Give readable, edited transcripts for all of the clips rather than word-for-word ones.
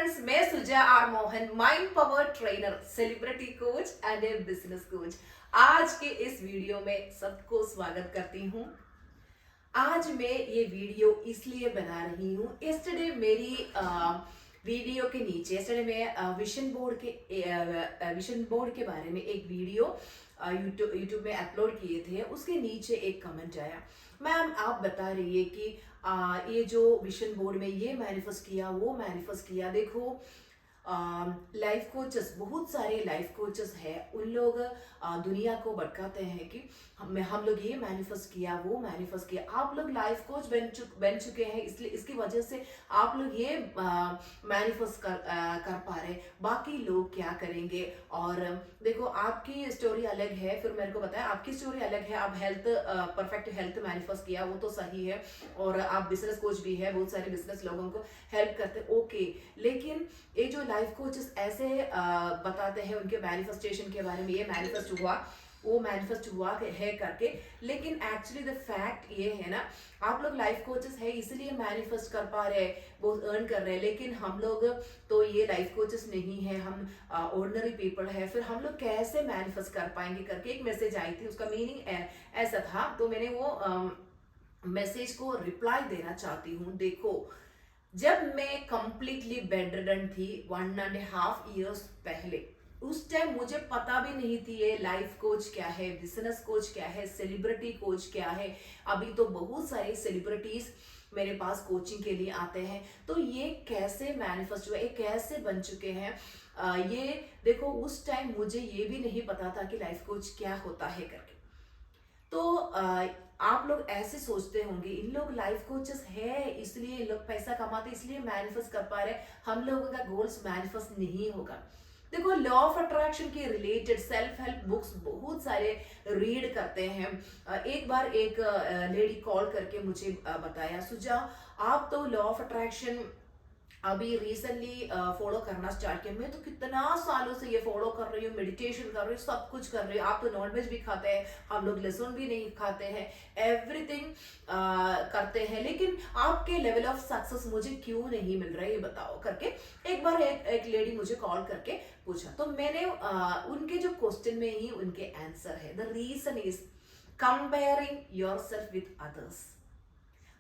Friends, मैं Suja R Mohan, mind power trainer, celebrity coach and a business coach. आज के इस वीडियो में सबको स्वागत करती हूँ। आज मैं ये वीडियो इसलिए बना रही हूँ, यस्टरडे मेरी वीडियो के नीचे मैं विजन बोर्ड के बारे में एक वीडियो यूट्यूब में अपलोड किए थे। उसके नीचे एक कमेंट आया, मैम आप बता रही है कि ये जो विजन बोर्ड में ये मैनिफेस्ट किया, वो मैनिफेस्ट किया। देखो, लाइफ कोचेस, बहुत सारे लाइफ कोचेस हैं, उन लोग दुनिया को भटकाते हैं कि हम लोग ये मैनिफेस्ट किया, वो मैनिफेस्ट किया। आप लोग लाइफ कोच बन चुके हैं, इसलिए इसकी वजह से आप लोग ये मैनिफेस्ट कर पा रहे, बाकी लोग क्या करेंगे। और देखो, आपकी स्टोरी अलग है, फिर मेरे को बताया आपकी स्टोरी अलग है। आप हेल्थ, परफेक्ट हेल्थ मैनिफेस्ट किया, वो तो सही है, और आप बिजनेस कोच भी है, बहुत सारे बिजनेस लोगों को हेल्प करते, ओके। लेकिन ये जो लाइफ कोचेस ऐसे बताते हैं उनके मैनिफेस्टेशन के बारे में, ये मैनिफेस्ट हुआ, वो मैनिफेस्ट हुआ है करके, लेकिन एक्चुअली द फैक्ट ये है ना, आप लोग लाइफ कोचेस है इसलिए मैनिफेस्ट कर पा रहे हैं, बहुत अर्न कर रहे हैं, लेकिन हम लोग तो ये लाइफ कोचेस नहीं है, हम ऑर्डिनरी पीपल है, फिर हम लोग कैसे मैनिफेस्ट कर पाएंगे करके एक मैसेज आई थी। उसका मीनिंग ऐसा था, तो मैंने वो मैसेज को रिप्लाई देना चाहती हूँ। देखो, जब मैं कंप्लीटली बेड रिडन थी 1.5 years पहले, उस टाइम मुझे पता भी नहीं थी ये लाइफ कोच क्या है, बिजनेस कोच क्या है, सेलिब्रिटी कोच क्या है। अभी तो बहुत सारे सेलिब्रिटीज मेरे पास कोचिंग के लिए आते हैं। तो ये कैसे मैनिफेस्ट हुआ, ये कैसे बन चुके हैं, ये देखो, उस टाइम मुझे ये भी नहीं पता था कि लाइफ कोच क्या होता है करके। तो आप लोग ऐसे सोचते होंगे, इन लोग लाइफ कोचेस है इसलिए इन लोग पैसा कमाते, इसलिए मैनिफेस्ट कर पा रहे, हम लोगों का गोल्स मैनिफेस्ट नहीं होगा। देखो, लॉ ऑफ अट्रैक्शन के रिलेटेड सेल्फ हेल्प बुक्स बहुत सारे रीड करते हैं। एक बार एक लेडी कॉल करके मुझे बताया, सुजा आप तो लॉ ऑफ अट्रैक्शन अभी रिसेंटली फॉलो करना स्टार्ट किया। मैं तो कितना सालों से ये फॉलो कर रही हूँ, मेडिटेशन कर रही हूँ, सब कुछ कर रही हूँ। आप तो नॉनवेज भी खाते हैं, हम लोग लहसुन भी नहीं खाते हैं, एवरीथिंग करते हैं, लेकिन आपके लेवल ऑफ सक्सेस मुझे क्यों नहीं मिल रहा है, ये बताओ करके एक बार एक लेडी मुझे कॉल करके पूछा। तो मैंने उनके जो क्वेश्चन में ही उनके आंसर है। The reason is comparing yourself with others.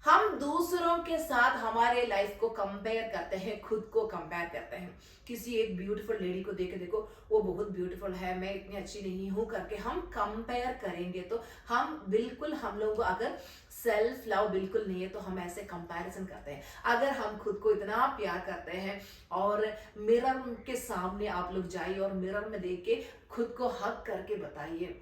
हम दूसरों के साथ हमारे लाइफ को कंपेयर करते हैं, खुद को कंपेयर करते हैं। किसी एक ब्यूटीफुल लेडी को देख के, देखो वो बहुत ब्यूटीफुल है, मैं इतनी अच्छी नहीं हूं करके हम कंपेयर करेंगे, तो हम बिल्कुल, हम लोगों को अगर सेल्फ लव बिल्कुल नहीं है तो हम ऐसे कंपैरिजन करते हैं। अगर हम खुद को इतना प्यार करते हैं और मिरर के सामने आप लोग जाइए और मिरर में देख के खुद को हग करके बताइए,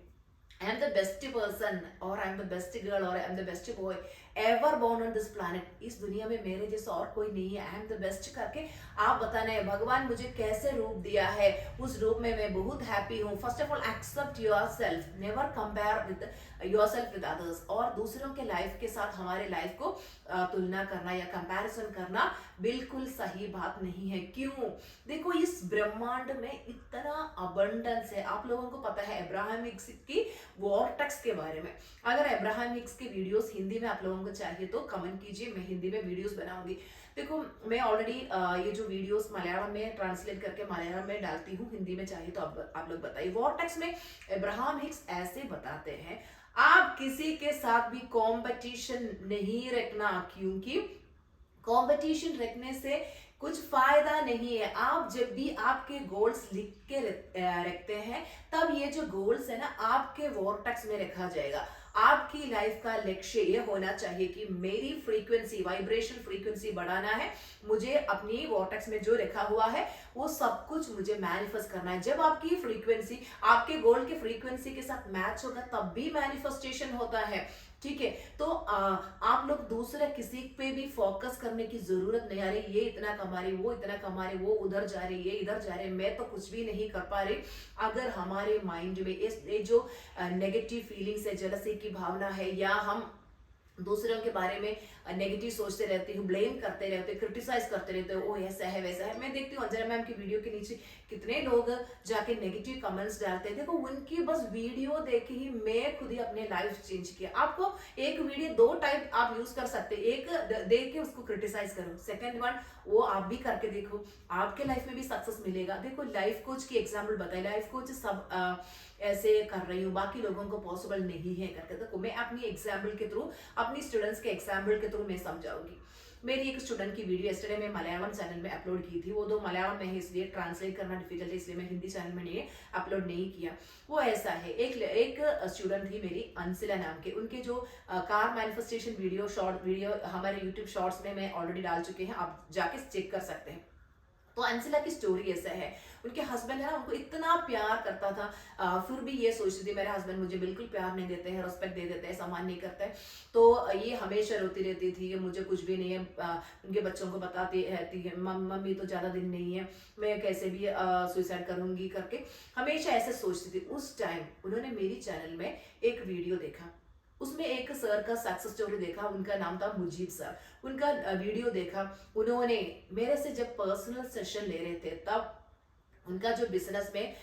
I am the best person, or I am the best girl, or I am the best boy ever born on this planet. इस दुनिया में मेरे जैसा और कोई नहीं है। I am the best करके आप बताना है, भगवान मुझे कैसे रूप दिया है, उस रूप में मैं बहुत हैप्पी हूँ। First of all except your self, never compare with your self with others. और दूसरों के लाइफ के साथ हमारे लाइफ को तुलना करना या कंपैरिजन करना बिल्कुल सही बात नहीं है। क्यों? देखो, इस ब्रह्मांड में इतना अबंडेंस है। आप लोगों को पता है अब्राहमिक्स की वॉर्टेक्स के बारे में। अगर अब्राहमिक्स की वीडियोस हिंदी में आप लोगों को चाहिए तो कमेंट कीजिए, मैं हिंदी में वीडियोस बनाऊंगी। देखो, मैं ऑलरेडी ये जो वीडियोस मलयालम में ट्रांसलेट करके मलयालम में डालती हूँ, हिंदी में चाहिए तो आप लोग बताइए। वॉर्टेक्स में अब्राहम हिक्स ऐसे बताते हैं, आप किसी के साथ भी कंपटीशन नहीं रखना, क्योंकि कंपटीशन रखने से कुछ फायदा नहीं है। आप जब भी आपके गोल्स लिख के रखते हैं, तब ये जो गोल्स है ना, आपके वॉर्टेक्स में रखा जाएगा। आपकी लाइफ का लक्ष्य ये होना चाहिए कि मेरी फ्रीक्वेंसी, वाइब्रेशन फ्रीक्वेंसी बढ़ाना है, मुझे अपनी वॉर्टेक्स में जो रखा हुआ है वो सब कुछ मुझे मैनिफेस्ट करना है। जब आपकी फ्रीक्वेंसी आपके गोल के फ्रीक्वेंसी के साथ मैच होगा, तब भी मैनिफेस्टेशन होता है। ठीक है, तो आप लोग दूसरे किसी पे भी फोकस करने की जरूरत नहीं। आ रही, ये इतना कमा रही, वो इतना कमा रही, वो उधर जा रही, ये इधर जा रहे, मैं तो कुछ भी नहीं कर पा रही। अगर हमारे माइंड में ये जो नेगेटिव फीलिंग्स है, जेलसी की भावना है, या हम दूसरों के बारे में नेगेटिव सोचते रहती हूँ, ब्लेम करते रहते, क्रिटिसाइज करते रहते हो, ओ ऐसा है वैसा है। मैं देखती हूँ अंजना मैम की वीडियो के नीचे कितने लोग जाके नेगेटिव कमेंट्स डालते हैं। देखो उनकी बस वीडियो देख ही मैं खुद ही अपने लाइफ चेंज किया। आपको एक वीडियो दो टाइप आप यूज कर सकते हैं, एक देख के उसको क्रिटिसाइज करो, सेकंड वन वो आप भी करके देखो, आपके लाइफ में भी सक्सेस मिलेगा। देखो लाइफ कोच की एग्जाम्पल बताए, लाइफ कोच सब ऐसे कर रही हूँ, बाकी लोगों को पॉसिबल नहीं है करके। देखो मैं अपनी एग्जाम्पल के थ्रू, अपनी स्टूडेंट्स के एग्जाम्पल के थ्रू मैं समझाऊंगी। मेरी एक स्टूडेंट की वीडियो यस्टरडे मैं मलयालम चैनल में अपलोड की थी, वो दो मलयालम में है इसलिए ट्रांसलेट करना डिफिकल्ट है, इसलिए मैं हिंदी चैनल में नहीं अपलोड नहीं किया। वो ऐसा है, एक स्टूडेंट थी मेरी अंसिला नाम के, उनके जो car manifestation video short video हमारे यूट्यूब शॉर्ट्स में मैं ऑलरेडी डाल चुके हैं, आप जाके चेक कर सकते हैं। तो अंसिला की स्टोरी ऐसा है, उनके हस्बैंड है ना उनको इतना प्यार करता था, फिर भी ये सोचती थी मेरे हस्बैंड मुझे बिल्कुल प्यार नहीं देते हैं, रिस्पेक्ट दे देते हैं, सम्मान नहीं करते हैं। तो ये हमेशा रोती रहती थी कि मुझे कुछ भी नहीं है, उनके बच्चों को बताती रहती है मम्मी तो ज़्यादा दिन नहीं है, मैं कैसे भी सुसाइड करूंगी करके हमेशा ऐसे सोचती थी। उस टाइम उन्होंने मेरी चैनल में एक वीडियो देखा, उसमें एक सर का सक्सेस स्टोरी देखा, उनका नाम था मुजीब सर। उनका वीडियो देखा, उन्होंने मेरे से जब पर्सनल सेशन ले रहे थे तब उनका जो बिजनेस में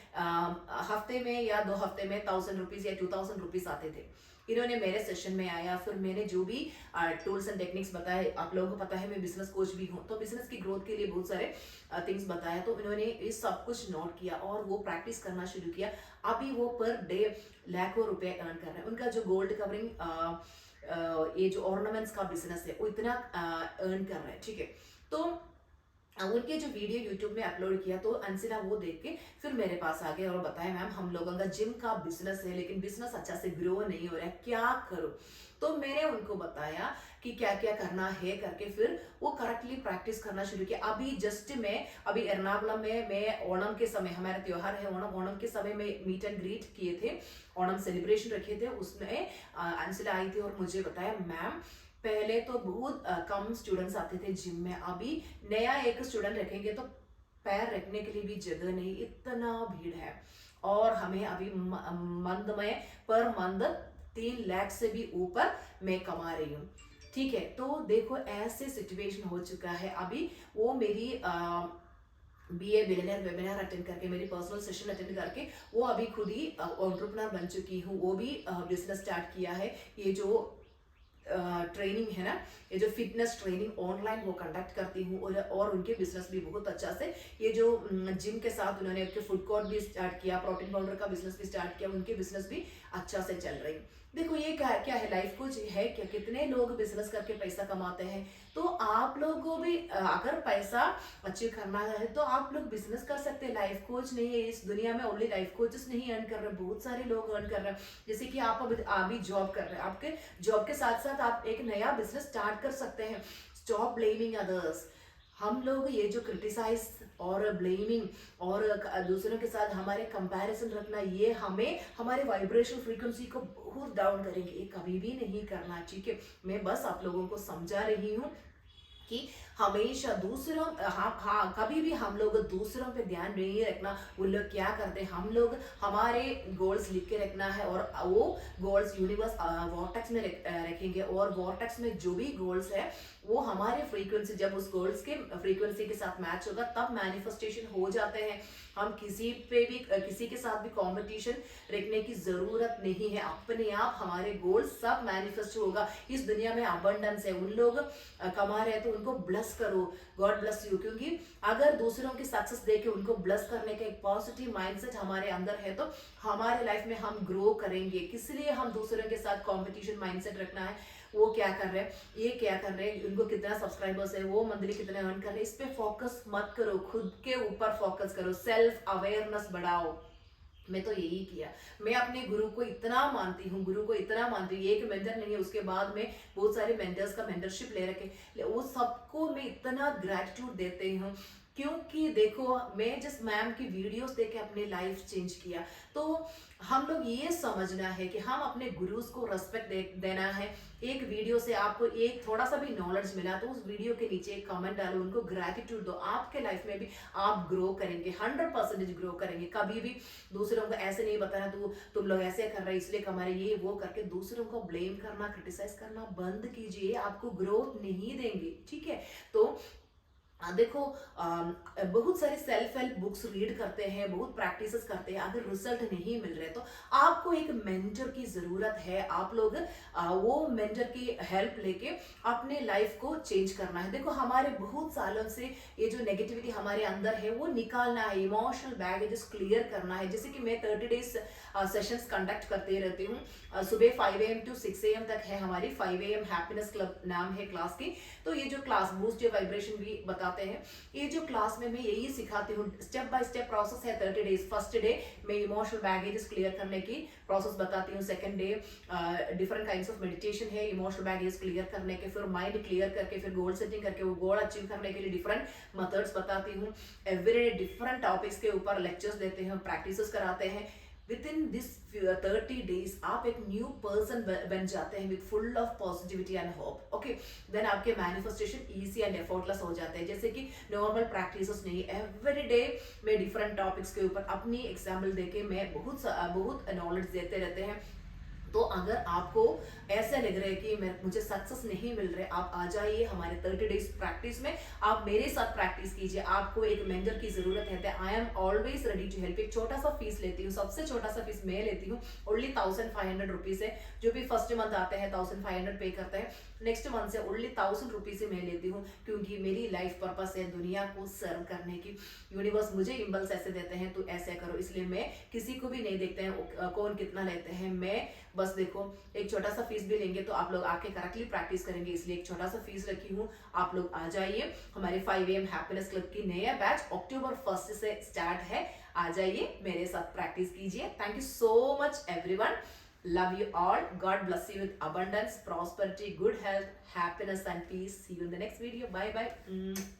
हफ्ते में या 2 हफ्ते में 1000 रुपीज या 2000 रुपीज आते थे। इन्होंने मेरे सेशन में आया, फिर मैंने जो भी टूल्स एंड टेक्निक्स बताए, आप लोगों को पता है मैं बिजनेस कोच भी हूँ, तो बिजनेस की ग्रोथ के लिए बहुत सारे थिंग्स बताया, तो इन्होंने ये सब कुछ नोट किया और वो प्रैक्टिस करना शुरू किया। अभी वो पर डे लाखों रुपए अर्न कर रहे हैं। उनका जो गोल्ड कवरिंग ये जो ऑर्नामेंट्स का बिजनेस है वो इतना अर्न कर रहे हैं, ठीक है। तो उनके जो वीडियो यूट्यूब में अपलोड किया तो अंसिला वो देख के फिर मेरे पास आ गए और बताया मैम हम लोगों का जिम का बिजनेस है लेकिन बिजनेस अच्छा से ग्रो नहीं हो रहा है, क्या करो। तो मैंने उनको बताया कि क्या क्या करना है करके, फिर वो करेक्टली प्रैक्टिस करना शुरू किया। अभी जस्ट मैं अभी एर्नाकुलम में मैं ओणम के समय, हमारा त्योहार है ओणम, ओणम के समय में मीट एंड ग्रीट किए थे, ओणम सेलिब्रेशन रखे थे, उसमें अंसिला आई थी और मुझे बताया मैम पहले तो बहुत कम स्टूडेंट्स आते थे जिम में, अभी नया एक स्टूडेंट रखेंगे तो पैर रखने के लिए भी जगह नहीं, इतना भीड़ है। और हमें अभी मंथ में पर मंथ 3 लाख से भी ऊपर मैं कमा रही हूँ, ठीक है। तो देखो ऐसे सिचुएशन हो चुका है। अभी वो मेरी BA बिलियनियर वेबिनार अटेंड करके, मेरी पर्सनल सेशन अटेंड करके वो अभी खुद ही एंटरप्रेन्योर बन चुकी हूँ। वो भी बिजनेस स्टार्ट किया है, ये जो ट्रेनिंग है ना, ये जो फिटनेस ट्रेनिंग ऑनलाइन वो कंडक्ट करती हूँ, और उनके बिजनेस भी बहुत अच्छा से, ये जो जिम के साथ उन्होंने फूड कोर्ट भी स्टार्ट किया, प्रोटीन पाउडर का बिजनेस भी स्टार्ट किया, उनके बिजनेस भी अच्छा से चल रही। देखो ये क्या क्या है, लाइफ कुछ है क्या, कितने लोग बिजनेस करके पैसा कमाते हैं। तो आप लोगों को भी अगर पैसा अचीव करना है तो आप लोग बिजनेस कर सकते हैं। लाइफ कोच नहीं है इस दुनिया में, ओनली लाइफ कोचेस नहीं अर्न कर रहे, बहुत सारे लोग अर्न कर रहे हैं। जैसे कि आप अभी जॉब कर रहे हैं, आपके जॉब के साथ साथ आप एक नया बिजनेस स्टार्ट कर सकते हैं। Stop blaming others. हम लोग ये जो क्रिटिसाइज और ब्लेमिंग और दूसरों के साथ हमारे कंपैरिजन रखना, ये हमें हमारे वाइब्रेशन फ्रीक्वेंसी को बहुत डाउन करेंगे, ये कभी भी नहीं करना, ठीक है। मैं बस आप लोगों को समझा रही हूँ कि हमेशा दूसरों, हाँ कभी भी हम लोग दूसरों पे ध्यान नहीं रखना, वो लोग क्या करते हैं, हम लोग हमारे गोल्स लिख के रखना है और वो गोल्स यूनिवर्स वॉर्टेक्स में रखेंगे, और वॉर्टेक्स में जो भी गोल्स है वो हमारे फ्रीक्वेंसी, जब उस गोल्स के फ्रीक्वेंसी के साथ मैच होगा तब मैनिफेस्टेशन हो जाते हैं। हम किसी पे भी किसी के साथ भी कंपटीशन रखने की जरूरत नहीं है, अपने आप हमारे गोल सब मैनिफेस्ट होगा। इस दुनिया में अबंडेंस है, उन लोग कमा रहे हैं तो उनको ब्लेस करो, गॉड ब्लेस यू, क्योंकि अगर दूसरों की सक्सेस देख के उनको ब्लेस करने का एक पॉजिटिव माइंडसेट हमारे अंदर है तो हमारे लाइफ में हम ग्रो करेंगे। किस लिए हम दूसरों के साथ कंपटीशन माइंडसेट रखना है, वो क्या कर रहे हैं, ये क्या कर रहे हैं, उनको कितना सब्सक्राइबर्स है, वो मंथली कितने अर्न कर रहे हैं, इस पे फोकस मत करो, खुद के ऊपर फोकस करो, सेल्फ अवेयरनेस बढ़ाओ। मैं तो यही किया। मैं अपने गुरु को इतना मानती हूँ, गुरु को इतना मानती हूँ, एक मेंटर नहीं है, उसके बाद में बहुत सारे मेंटर्स का मेंटरशिप ले रखे, वो सबको मैं इतना ग्रेटिट्यूड देते हूँ। क्योंकि देखो मैं जिस मैम की वीडियोस देख के अपनी लाइफ चेंज किया, तो हम लोग ये समझना है कि हम अपने गुरुज को रेस्पेक्ट देना है। एक वीडियो से आपको एक थोड़ा सा भी नॉलेज मिला तो उस वीडियो के नीचे एक कमेंट डालो, उनको ग्रेटिट्यूड दो। आपके लाइफ में भी आप ग्रो करेंगे, 100% ग्रो करेंगे। कभी भी दूसरों को ऐसे नहीं बताना तुम लोग ऐसे कर रहे इसलिए कमा रहे, ये वो करके दूसरों को ब्लेम करना, क्रिटिसाइज करना बंद कीजिए, आपको ग्रोथ नहीं देंगे, ठीक है। तो देखो बहुत सारे सेल्फ हेल्प बुक्स रीड करते हैं, बहुत प्रैक्टिसेस करते हैं, अगर रिजल्ट नहीं मिल रहे तो आपको एक मेंटर की जरूरत है। आप लोग वो मेंटर की हेल्प लेके अपने लाइफ को चेंज करना है। देखो हमारे बहुत सालों से ये जो नेगेटिविटी हमारे अंदर है वो निकालना है, इमोशनल बैगेजेस क्लियर करना है। जैसे कि मैं 30 डेज सेशंस कंडक्ट करते रहती हूँ। सुबह 5 AM to 6 AM तक है हमारी 5 AM हैप्पीनेस क्लब नाम है क्लास की। तो ये जो क्लास बूस्ट योर वाइब्रेशन भी बताते हैं, ये जो क्लास में मैं यही सिखाती हूँ, स्टेप बाय स्टेप प्रोसेस है। 30 डेज, फर्स्ट डे मैं इमोशनल बैगेजेस क्लियर करने की प्रोसेस बताती हूँ। Second day different kinds of meditation है इमोशनल बैगेज क्लियर करने के, फिर माइंड क्लियर करके, फिर गोल सेटिंग करके वो गोल अचीव करने के लिए डिफरेंट मेथड्स बताती हूँ। एवरीडे डिफरेंट टॉपिक्स के ऊपर लेक्चर्स देते हैं, प्रैक्टिसेस कराते हैं। विद इन दिस 30 डेज आप एक न्यू पर्सन बन जाते हैं with full of positivity and hope. Okay, then आपके मैनिफेस्टेशन इजी एंड एफर्टलेस हो जाते हैं। जैसे कि नॉर्मल प्रैक्टिसेस नहीं, एवरी डे में डिफरेंट टॉपिक्स के ऊपर अपनी एग्जाम्पल देके मैं बहुत नॉलेज देते रहते हैं। तो अगर आपको ऐसा लग रहा है कि मुझे सक्सेस नहीं मिल रहा है, आप आ जाइए हमारे 30 डेज प्रैक्टिस में, आप मेरे साथ प्रैक्टिस कीजिए। आपको एक मेंटर की जरूरत है, I am always ready to help. एक छोटा सा फीस लेती हूँ, सबसे छोटा सा फीस मैं लेती हूँ, ओनली 1500 रुपीज है। जो भी फर्स्ट मंथ आते हैं 1500 पे करते हैं, नेक्स्ट मंथ से ओनली 1000 रुपीज मैं लेती हूँ, क्योंकि मेरी लाइफ पर्पस है दुनिया को सर्व करने की। यूनिवर्स मुझे इम्पल्स ऐसे देते हैं तो ऐसे करो, इसलिए मैं किसी को भी नहीं देखते हैं कौन कितना लेते हैं। मैं बस देखो एक छोटा सा फीस भी लेंगे तो आप लोग आके करेक्टली प्रैक्टिस करेंगे, इसलिए एक छोटा सा फीस रखी हूँ। आप लोग आ जाइए हमारे 5 AM हैप्पीनेस क्लब की नया बैच अक्टूबर 1 से स्टार्ट है। आ जाइए मेरे साथ प्रैक्टिस कीजिए। Thank you so much everyone, love you all, god bless you with abundance, prosperity, good health, happiness and peace. See you in the next video. Bye bye.